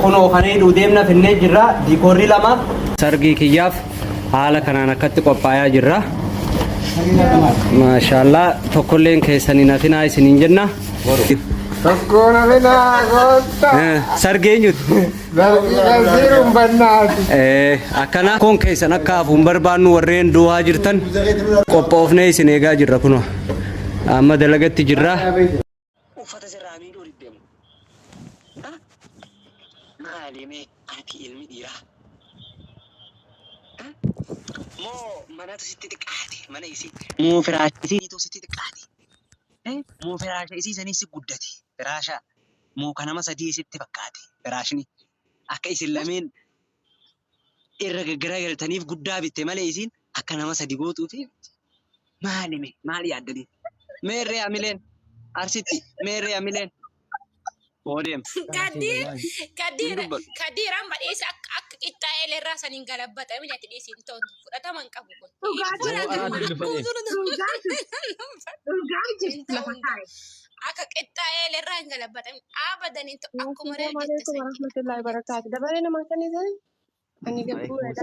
خنو خنيد وديمنا في النجرة ديكوري لما سرقي كياف حالك أنا نكتب قبايا جرة ما شاء الله تقولين كيسانينا في ناي سنين جنة تكون لنا غوطة سرقي نيوت كثير بنات أكنا كون كيسانا كافون بربانو ورين دوا جرتن قبوفني سنيغا جرة كنو أما دلقت جرة وفتا سرامي دوري ديم معلمي أتي علمي ديرا مو مناتو ستي تقعدي منا يسي مو فراشي تو ستي تقعدي مو فراشي يسي سني سي قدتي فراشا مو كان ما سدي ستي فكاتي فراشني akka isin lameen irra gaggaraagaltaniif guddaa bitte malee isin akka nama sadi gootuufi maali yaaddanii meerree amileen arsitti meerree amileen boodem Kadiran badheessa akka qixxaa'ee irraa saniin galabbata mini ati dhiisin ta'u fudhataman qabu kun. Akka qixxaa'ee irraa hin galabbata abadanii akkuma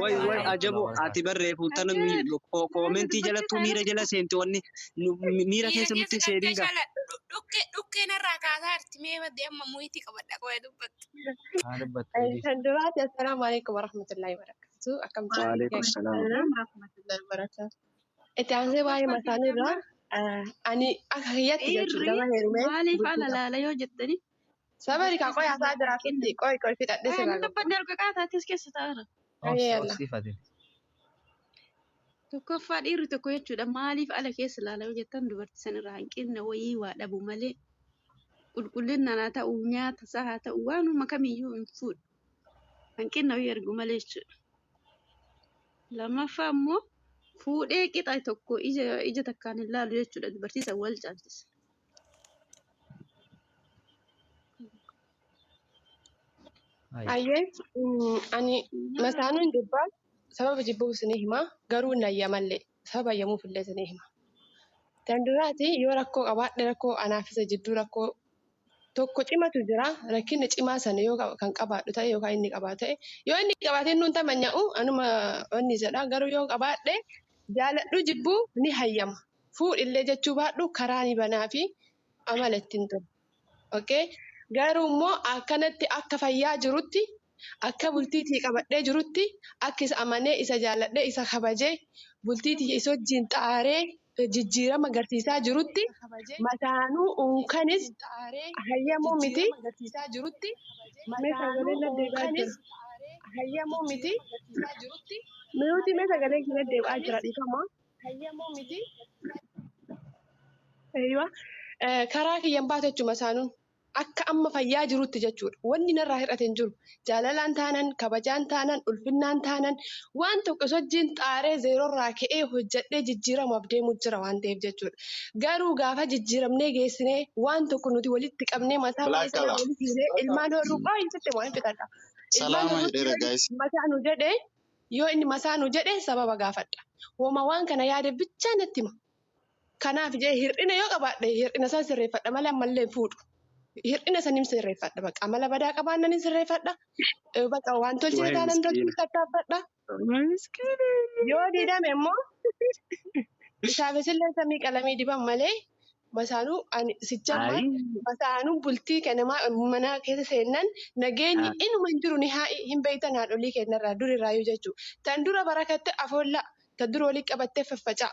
way ajabu ati barree fuutana koomentii jalatti miira jala seenti wanni miira keessa nutti seedinga dhukkeen irraa kaasaa arti mee badde amma muyitii qabadha qo'ee dubbatu. Sanduraati assalaamu alaikum warahmatullahi wabarakatuh. Akkam jirtu? Itti aansee waa'ee masaanii irraa ani akka hiyyatti jechuudha nama heerumee. Maaliif ala laala yoo jettani? Sabari kan qo'ee hasaa jiraatutti qo'ee fixadhee sirraa Nama badde erga qaataatis keessa taa'ara. Tokkoffaa dhiirri tokko jechuudha maaliif ala keessa laala yoo jettan dubartii sanirraa hanqinna wayii waa dhabu malee qulqullina haa ta'u nyaata isaa haa ta'u waanuma kamiyyuu hin fuudhu. Hanqinna wayii argu malee jechuudha. Lammaffaa immoo fuudhee qixa tokko ija takkaan hin laalu jechuudha dubartii san wal caalchisa. Ayyee ani masaanuun jibbaa sababa jibbuu isinii hima garuu nayya mallee sababa ayyamuuf illee isinii hima. Danduraati yoo rakkoo qabaadhe rakkoo anaafisa jidduu rakkoo tokko cimatu jira rakkinni cimaa sana yoo kan qabaadhu ta'e yookaan inni qabaa ta'e yoo inni qabaatee nuun tamanya'u anuma wanni jedha garuu yoo qabaadhe jaaladhu jibbuu ni hayyama fuudhillee jechuu baadhu karaa ni banaa fi amala ittiin tolu. Okay? Garuu immoo akkanatti akka fayyaa jirutti akka bultiitii qabadhee jirutti akka isa amanee isa jaaladhee isa kabajee bultiitii isa wajjin xaaree jijjiirama agarsiisaa jirutti masaanuu unkanis hayyamuu miti hayyamuu miti minuuti mee sagalee kina deebi'aa jira dhiifama hayyamuu miti karaa kiyyan baatu jechuudha masaanuun. Akka amma fayyaa jirutti jechuudha. Wanni narraa hir'ate hin jiru. Jaalalaan taanan, kabajaan taanan, ulfinnaan taanan waan tokko wajjin xaaree zeeroorraa ka'ee hojjedhee jijjiiramaaf deemuu jira waan ta'eef jechuudha. Garuu gaafa jijjiiramnee geessinee waan tokko nuti walitti qabnee mataa isaa walitti hidhee ilmaan horuu baay'insitti waan fixadha. Masaanu jedhee yoo inni masaanu jedhee sababa gaafadha. Hooma waan kana yaade bichaa natti hima. Kanaaf jee hir'ina yoo qabaadhe hir'ina san sirreeffadha malee ammallee fuudhu. Hir'ina sanim sirreeffadha bakka amala badaa qabaannan sirreeffadha bakka waan tolchine taanan irratti tattaaffadha yoo didame immoo isaafis samii qalamii diban malee masaanuu sichamma masaanuu bultii kennamaa mana keessa seennan nageenyi inuma hin jiru ni hin beektan haadholii kennarraa durirraayyuu jechuudha tan dura barakatte afoolla tan dura walii qabattee faffaca'a.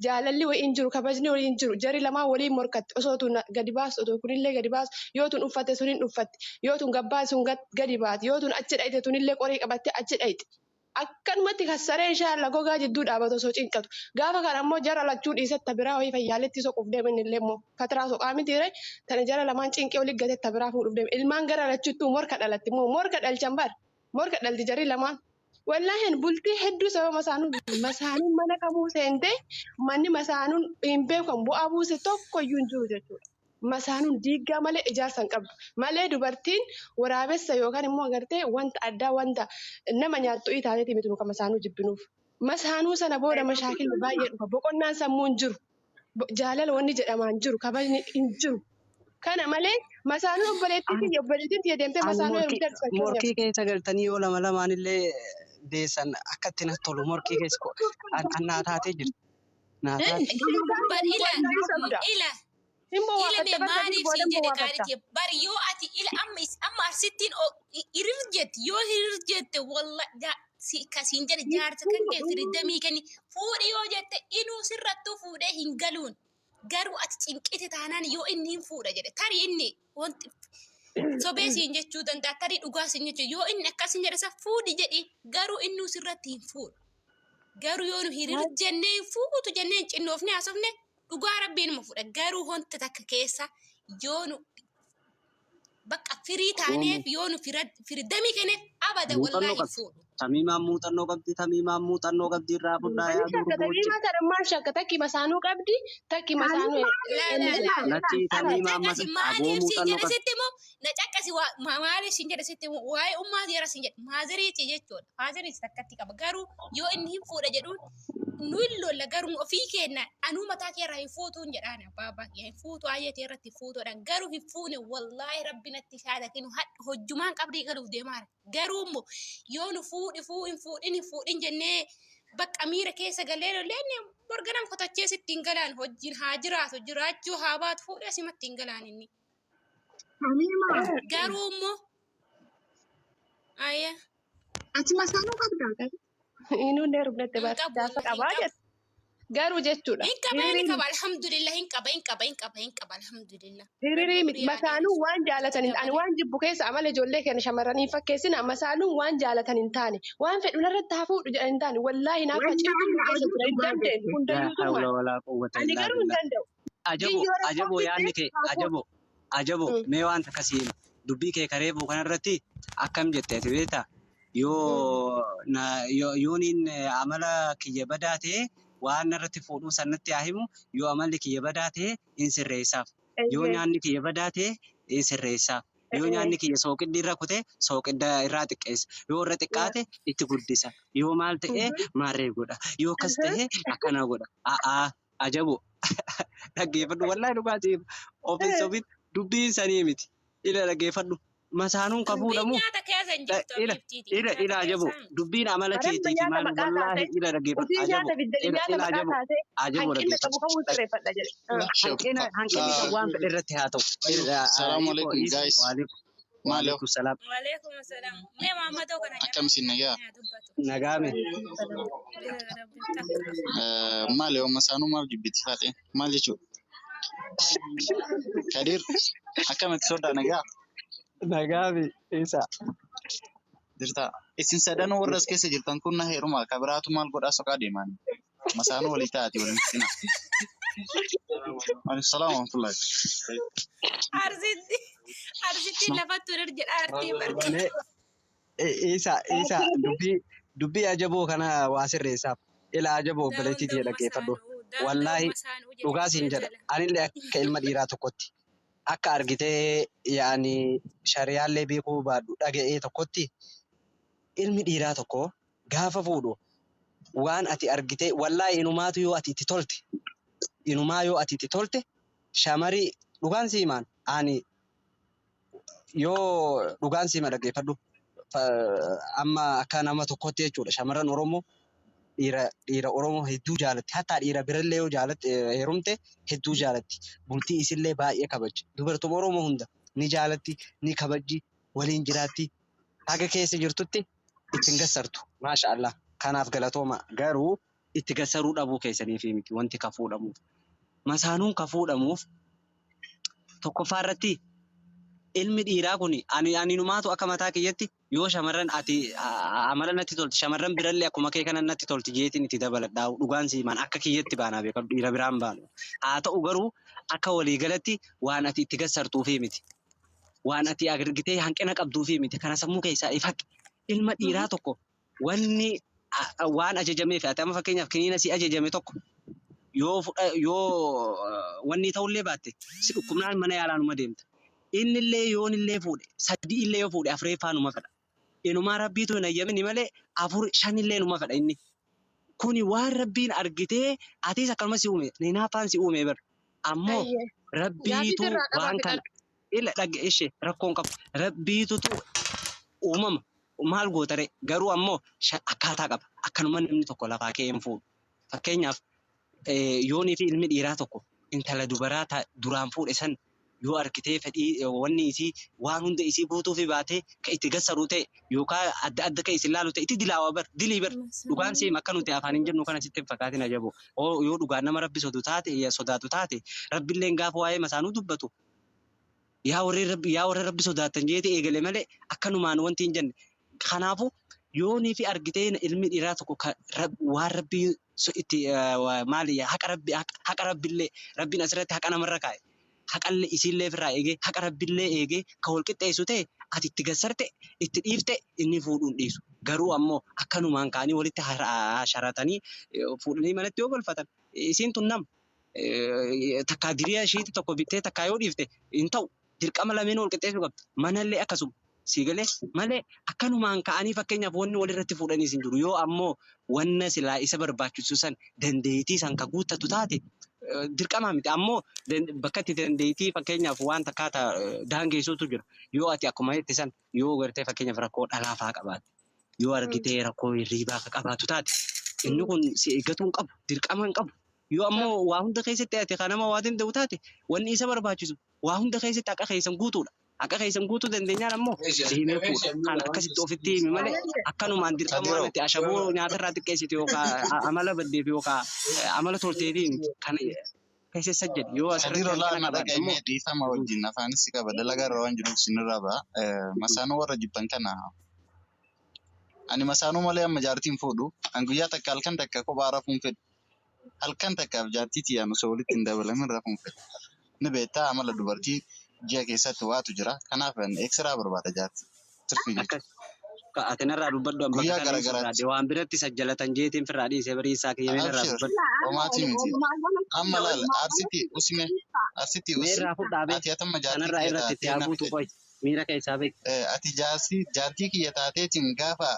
Jaalalli waliin jiru kabajni waliin jiru jari lamaa waliin morkatti osoo tun gadi baasu osoo kunillee gadi baasu yoo tun uffatte sun hin uffatte yoo tun gabbaa sun gadi baate yoo tun achi dhayite tunillee qorii qabatte achi dhayite akkanumatti kassaree inshaalla gogaa jidduu dhaabatu osoo cinqatu gaafa kana immoo jara lachuu dhiisetta biraa wayii fayyaaletti soquuf deeman illee immoo fatiraa soqaa mitiire tana jara lamaan cinqee olii gatetta biraa fuudhuuf deema ilmaan gara lachuttuu morka dhalatti immoo morka dhalchan bar morka dhalti jari lamaan. Wallahi bultii hedduu sababa masaanuun mana kamuu seentee manni masaanuun hin beekamu bu'aa buuse tokkoyyuu hin jiru jechuudha. Masaanuun diigaa malee ijaarsa hin qabdu. Malee dubartiin waraabessa yookaan immoo agartee wanta addaa wanta nama nyaattu itaaneeti miti nuka masaanuu jibbinuuf. Masaanuu sana booda mashaakilli baay'ee dhufa. Boqonnaan sammuu hin jiru. Jaalala wanni jedhamaa hin jiru. Kabajni hin jiru. Kana malee Masaanuu obboleettiin tiyya deemtee Ani masaanuu heerumtee fakkeenyaaf. morkii keessa galtanii yoo lama lamaan illee deessan akkatti natti tolu morkii keessa naa taatee jirti. Naa taate. Bar ila Immoo ila waaqatta me barbaadii maaliif booda siin immoo jedhe waaqatta. kaaditi bar yoo ati ila amma arsittiin hirir jette yoo hirir jette walla kasiin jedhe jaarsa kan kee firidamii kenni fuudhi yoo jette inuu sirrattuu fuudhee hin galuun garuu ati cinqite taanaan yoo inni hin fuudha jedhe tarii inni wanti sobeesiin jechuu danda'a tarii dhugaasiin jechuu yoo inni akkasin jedhe isa fuudhi jedhi garuu innuu sirratti hin fuudhu garuu yoo nu hirir jennee hin fuutu jennee hin cinnoofne haasofne dhugaa rabbiin mu fuudha garuu honta takka keessa yoo nu bakka firii taaneef yoo nu firidamii kenneef abada wallaahi hin fuudhu. Tamimaan muuxannoo qabdi irraa fudhaa yaa Shakka tamimaa tarmaan shakka takki masaanuu qabdi takki masaanuu Natti tamimaan aboo maaliif siin muuxannoo jedhe qabdi. sitti immoo na caqqasi maaliif siin jedhe sitti immoo waa'ee ummaa jara siin jedhe maaziriiti jechuudha maaziriiti takkatti qaba garuu yoo inni hin fuudha jedhuun nu hin lolla garuu ofii kenna anuu mataa kee irraa hin fuutuun jedhaan abbaa hin fuutu ayyatee irratti fuutuudhaan garuu hin fuune wallaahi rabbi natti shaada kennu hojjumaan qabdii galuuf deemaa garuu immoo yoo nu hin fuudhin jennee bakka miira keessa galee lolleen borganam kotachee sittiin galaan hojiin haa jiraatu jiraachuu haa baatu fuudhee simatti hin galaan inni. Garuu immoo ayya Ati masaanuu qabdaa qabu. inuu illee rubnatte gaafa qabaa jedhu. Garuu jechuudha. hin qaba alhamdulillah hin qaba alhamdulillah. Hiririi miti masaanuu waan jaalatan hin taane waan jibbu keessa amala ijoollee keenya shamarranii fakkeessina masaanuun waan jaalatan hin taane waan fedhu irratti haa fuudhu jedhan hin taane wallaahi naaf facciftuu keessa jira hin dandeenyu hundayyuu tumaan. Ani garuu hin danda'u. Ajaboo yaadni kee ajaboo mee waan akkasii dubbii kee kareebuu kanarratti akkam jettee beektaa yooniin amala kiyya badaa ta'e waan irratti fuudhuu sanatti haa himu yoo amalli kiyya badaa ta'e hin sirreessaaf yoo nyaanni kiyya badaa ta'e hin sirreessaaf yoo nyaanni kiyya sooqiddi irra kute sooqidda irraa xiqqeessa yoo irra xiqqaate itti guddisa yoo maal ta'e maarree godha yoo akkas ta'e akkana godha ajaboo dhaggeeffadhu wallaahi dhugaatii ofiin dubbiin sanii miti ila dhaggeeffadhu. Masaanuun ka fuudhamu ila ajaboo dubbiin amala keetiiti maal wallaahi ila dhaggeeffadhu ajaboo dhaggeeffadhu hanqinni kan waan fedhe irratti haa ta'u. Assalamu alaikum guys. Waalaikum salaam. Waalaikum salaam. Mee Muhammadoo kana Akkam isin nagaa? Nagaame. Maali yoo masaanuu maaf jibbiti taate? Maal jechuudha? Kadir akkamitti sodaa nagaa? Nagaame isa. Jirta. Isin sadanuu warra as keessa jirtan kun na heeruma ka biraatu maal godhaa soqaa deeman. Masaanuu walii taati waliin sina. Assalamu alaikum. Arsitti lafattu jedha artii barkee. Isa dubbii ajaboo kana waa sirreessaaf ila ajaboo obboleettiitii dhaggeeffadhu. Wallaahi dhugaa siin jedha anillee akka ilma dhiiraa tokkotti akka argitee yaani shariyaallee beekuu baadhu dhaga'ee tokkotti ilmi dhiiraa tokko gaafa fuudhu waan ati argitee wallaahi inumaatu yoo ati itti tolte shamarii dhugaan siimaan ani yoo dhugaan siima dhaggeeffadhu amma akka nama tokkotti jechuudha shamarran Oromoo dhiira Oromoo hedduu jaalatti hatta dhiira birallee yoo jaalatte heerumte hedduu jaalatti bultii isillee baay'ee kabajji dubartoota Oromoo hunda ni jaalatti ni kabajji waliin jiraatti haga keessa jirtutti ittiin gassartu maashaallah kanaaf galatooma garuu itti gassaruu dhabuu keessaniif miti wanti ka fuudhamuuf masaanuun ka fuudhamuuf tokkoffaa irratti ilmi dhiiraa kun ani numaatu akka mataa kiyyatti yoo shamarran ati amala natti tolti shamarran birallee akkuma kee kana natti tolti jeetiin itti dabaladhaa dhugaan siimaan akka kiyyatti baanaa beekamu dhiira biraan baanu haa ta'u garuu akka waliigalatti waan ati itti gassartuufii miti waan ati argitee hanqina qabduufii miti kana sammuu keessaa ifaqi ilma dhiiraa tokko waan ajajameef ati amma fakkeenyaaf kiniina si ajajame tokko yoo wanni ta'ullee baatte si dhukkubnaan mana yaalaanuma deemta. Innillee yoonillee fuudhe sadii illee yoo fuudhe afreeffaa numa fedha. Inumaa rabbiitu hin ayyamin malee afur shanillee numa fedha inni. Kuni waan rabbiin argitee atiis akkanuma si uume ninaafaan si uume bar. Ammoo rabbiitu waan kana ila dhagge ishee rakkoon qabu rabbiitutu uumama maal gootare garuu ammoo akkaataa qaba akkanuma namni tokko lafaa ka'ee hin fuudhu fakkeenyaaf yoonii fi ilmi dhiiraa tokko intala dubaraa duraan fuudhe san yoo argitee fedhii wanni isii waan hunda isii guutuu fi baatee kan itti gassaruu ta'e yookaan adda adda kan isin laalu ta'e itti dilii bar dhugaan siim akka nuti afaan hin jennu kana sitti hin fakkaatin ajabu yoo dhugaan nama rabbi sodaatu taate rabbilleen gaafa waa'ee masaanuu dubbatu yaa warri rabbi sodaatan jeete eegale malee akkanumaan wanti hin jenne kanaafu yoonii fi argitee ilmi dhiiraa tokko waan rabbii itti maali haqa rabbillee rabbiin asirratti haqa namarra kaa'e haqallee isiillee ofirraa eegee haqa rabbillee eegee kan wal qixxeessu ta'e ati itti gassarte itti dhiifte inni fuudhuun dhiisu garuu ammoo akkanumaan ka'anii walitti sharatanii fuudhanii manatti yoo galfatan isiin tun nam takkaa diriyaa ishiitti tokko bittee takkaa yoo dhiifte hin ta'u dirqama lameen wal qixxeessuu qabdi manallee akkasuma siigalee malee akkanumaan ka'anii fakkeenyaaf wanni walirratti fuudhaniis hin jiru yoo ammoo wanna silaa isa barbaachisu san dandeettii san ka guuttatu taate dirqamaa miti ammoo bakka itti dandeettii fakkeenyaaf waan takkaata daangeessuutu jira yoo ati akkuma jetti san yoo gartee fakkeenyaaf rakkoo dhalaafaa qabaate yoo argitee rakkoo hirriibaa ka qabaatu taate inni kun si eeggatuu hin qabu dirqama hin qabu yoo ammoo waa hunda keessatti ati kanama waa danda'u taate wanni isa barbaachisu waa hunda keessatti akka keessan guutuudha. Akka keessan guutuu dandeenyaan ammoo deemee fuudha. Kan akkasitti ofitti himi malee akkanumaan dirqamaa miti ashaboo nyaatarraa xiqqeessite yookaan amala baddeef yookaan amala tolteefi kan keessessa jedhe yoo asirratti Sadiiroo laana dhaga'ee dhiifama wajjin afaanis qaba dalagaa irra waan jiruuf sinirraa ba'a. Masaanuu warra jibban kana ani masaanuu malee amma jaartiin fuudhu an guyyaa takka halkan takka kophaa rafuun fedhu. Halkan takkaaf jaartii tiyyaan osoo walitti hin dabalamin rafuun fedhu. Ni beektaa amala dubartii ji'a keessatti waatu jira. Kanaaf eksiraa barbaada jaartii. Tirfii jechuudha. Ati narraa dubbadhu amma Guyyaa garagaraatti. waan biratti sajjalatan jeetiin firraa dhiisee barii isaa kiyyamee narraa dubbadhu. Omaatii miti. Amma laala arsitii usime arsitii Meerraa fudhaabee ati atamma jaartii kanarraa kiyya irratti itti taatee haabuutu qoy miira keessaa beeku. ati jaartii kiyya taateetiin gaafa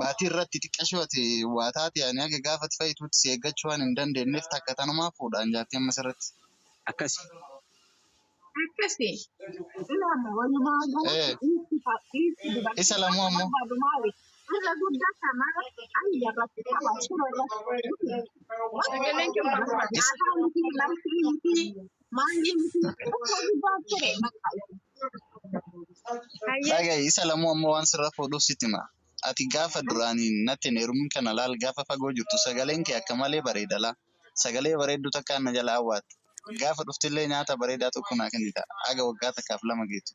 baatii irratti xiqqashoo ati waa taate ani haga gaafa ati fayyituutti si eeggachuu waan hin dandeenyeef takka tanumaa fuudhaan jaartii ammas irratti. Akkasi. Akkasi. Ilama walumaa galatti Isa lamuu ammoo irra guddaa kamara ayya irratti qaba suuraa irratti. Sagaleen kun nyaataa miti lamxii miti maalii miti tokko guddaa ture bakka. dhaga'i isa lamuu ammoo waan sirra fuudhuuf sitti hima. Ati gaafa duraanii natti hin heerumin kana laal gaafa fagoo jirtu sagaleen kee akka malee bareeda laa. Sagalee bareedduu takka na jala hawwaatu. Gaafa dhuftillee nyaata bareedaa tokko naa kennita. Aga waggaa takkaaf lama geetu.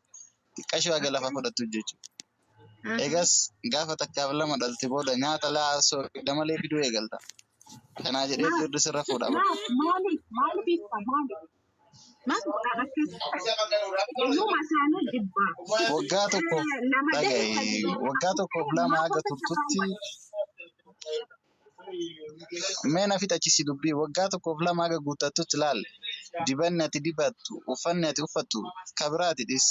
Xiqqashoo aga lafa fudhattu jechuudha. Egas gaafa takkaaf lama dhalte booda nyaata laasoo damalee fiduu eegalta. Kanaa jedhee firri sirra fuudha. Maaliif ibsa maaliif? Maal akkas eenyummaa isaanii jibbaa. Waggaa tokko dhaga'i waggaa tokkoof lama aga turtutti mee na fixachisi dubbii waggaa tokkoof lama aga guuttattutti laal dibanni ati dibattu uffanni ati uffattu ka biraati dhis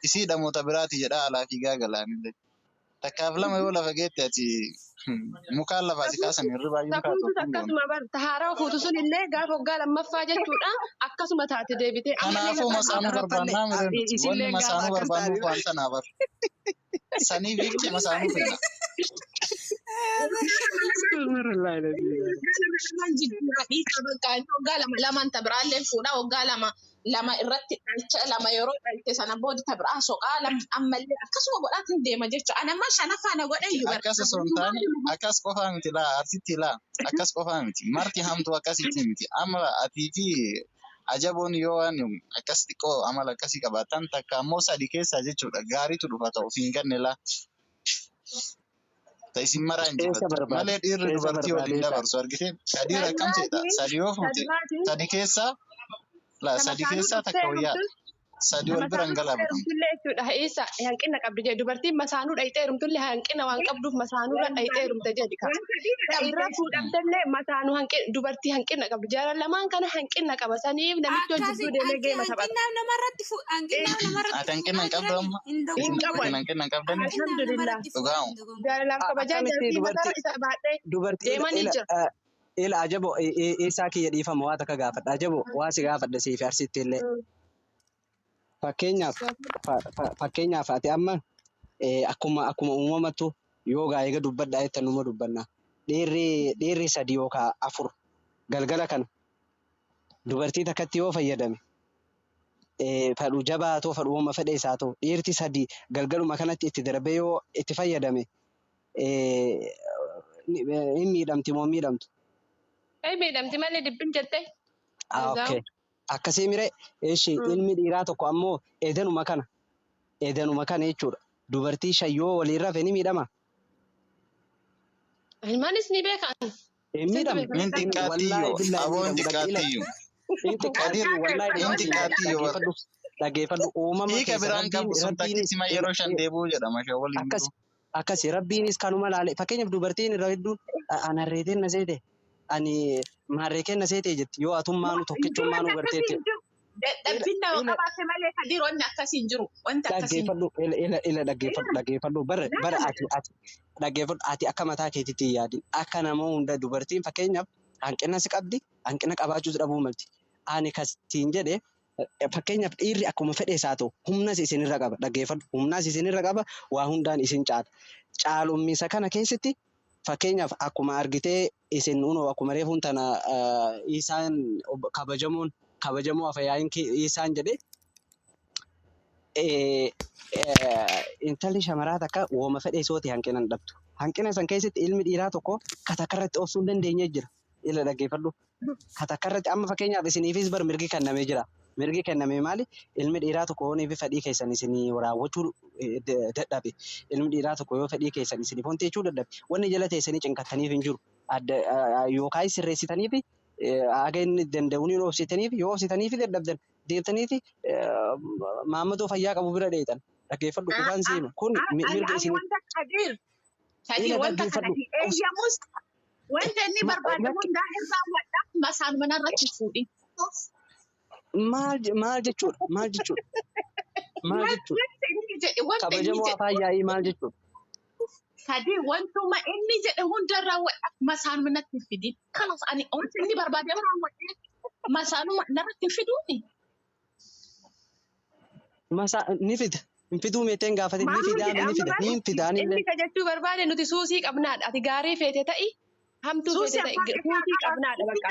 isii dhamoota biraati jedha alaa fi gaagalaanillee takkaaf lama yoo lafa geette ati mukaan lafaa si kaasan hirri baay'een kaatu. Takuutus akkasuma barta haaraa fuutu sun illee gaafa waggaa lammaffaa jechuudha akkasuma taate deebitee. Kanaafuu masaanuu barbaannaa mireen wanni masaanuu barbaannuuf waan tanaaf hafe. Sanii biifti masaanuu fedha. Waggaa lamaan tabiraallee fuudha waggaa lama irratti dhalcha lama yeroo dhalte sana booda tabiraa soqaa ammallee akkasuma godhaatiin deema jechuudha. Anamma shanaffaa godhan Akkas osoo hin taane akkas qofaa miti laa arsitti laa akkas qofaa miti marti hamtuu akkasitti miti amma atii fi ajaboon yoo waan akkas xiqqoo amala akkasii qabaatan takka ammoo sadi keessaa jechuudha gaariitu dhufa ta'uuf hin ganne laa. Isin maraa hin jibbattu malee dhiirri dubartii waliin dabarsu argite dhiira akkam jedha sadi yoo fuute sadi keessaa takka wayyaadha. Sadi wal bira hin galabatu. Jechuudha isa hanqina qabdi jedhu dubartiin masaanuu dhayxee heerumtullee hanqina waan qabduuf masaanuurra dhayxee heerumte jedhi qaba. Irra fuudhamtellee masaanuu dubartii hanqina qabdi jaalan lamaan kana hanqina qaba saniif namichi hojjetuu deemee geema taphata. Hanqinaan namarratti Ati hanqina hin qabdu amma. Hanqina hin qabdan. Alhamdulillah. Dhugaamu. Jaalalaaf kabajaa jalbii mataa isa baadhee deemanii jira. Ila ajabo isaa kiyya dhiifama waa takka gaafadha ajabo waa si gaafadha siif arsitti illee. fakkeenyaaf ati amma akkuma uumamattu yoo gaa'eega dubbadhaa jettan numa dubbanna. Dhiirri 3 yookaan 4 galgala kana dubartii takkatti yoo fayyadame fadhu jabaa haa ta'u fadhu uumama fedhe isaa ta'u dhiirti 3 galgaluma kanatti itti darbee yoo itti fayyadame hin miidhamti moo miidhamtu? Miidhamti malee dibbin jettee. Okay. Akkasii miree ilmi dhiiraa tokko ammoo eedanuma kana jechuudha. Dubartii 5 yoo waliin rafe ni miidhama. Ilmaanis ni beekan. Hin miidhamu. Inti kaatiyyoo. Aboo inti kaatiyyoo. Inti kaatiyyoo wallahi dhaggeeffadhu uumama hiika biraan qabu sun takkisima yeroo 5 deebuu jedhama shee waliin jiru. Akkasi rabbiinis kanuma laale fakkeenyaaf dubartiin irra hedduun anarreetiin na seete ani maarree kenna seete jetti yoo atummaanu tokkichummaanu garteetti. Dadhabbiin nama qabaate malee kan dhiironni akkasiin jiru. Wanta akkasiin. Dhaggeeffadhu bara ati dhaggeeffadhu ati akka mataa keetiitti yaadin akka nama hunda dubartiin fakkeenyaaf hanqina si qabdi hanqina qabaachuus dhabuu malti. Ani kastiin jedhee fakkeenyaaf dhiirri akkuma fedhe isaa ta'u humnas isinirra qaba dhaggeeffadhu humnas isinirra qaba waa hundaan isin caala. Caalummiisa kana keessatti fakkeenyaaf akkuma argitee isin unoo akkuma reefuun tana isaan kabajamoo afayaayin isaan jedhee intalli shamaraa takka wooma fedhe sooti hanqina hin dhabdu. Hanqina san keessatti ilmi dhiiraa tokko katakkarratti obsuu hin dandeenye jira. Ila dhaggeeffadhu. Katakkarratti amma fakkeenyaaf isiniifis bar mirgi kennamee jira. Mirgi kennamee maali? Ilmi dhiiraa tokko yoo niifi fedhii keessan isinii raawwachuu dadhabe. Ilmi dhiiraa tokko yoo fedhii keessan isinii fonteechuu dadhabe. Wanni jala teessanii cinqattaniif hin jiru. Yookaan sirreessitaniif haga inni danda'uun hin obsitaniif yoo obsitaniif dadhabdan deebtaniif maammadoo fayyaa qabu bira dheetan. Dhaggeeffadhu dhufaan seenu. Kun mirga isinii. Wanta kanatti eeyyamus wanta inni barbaadamu hundaa irraa wadhaaf masaan manarratti fuudhi. Maal jechuudha? Kabajamoo afaan yaa'ii maal jechuudha? Sadii wantuma inni jedhe hundarraa wadhaaf masaan manatti fidi. Kanas ani wanta inni barbaadamu raawwadhee masaanuma narratti fiduuni. Ni fida. Hin fiduu meeteen gaafate ni fidaa. Inni ka jechuu barbaade nuti suusii qabnaadha. Ati gaarii feete ta'i hamtuu feete ta'i suusii qabnaadha bakka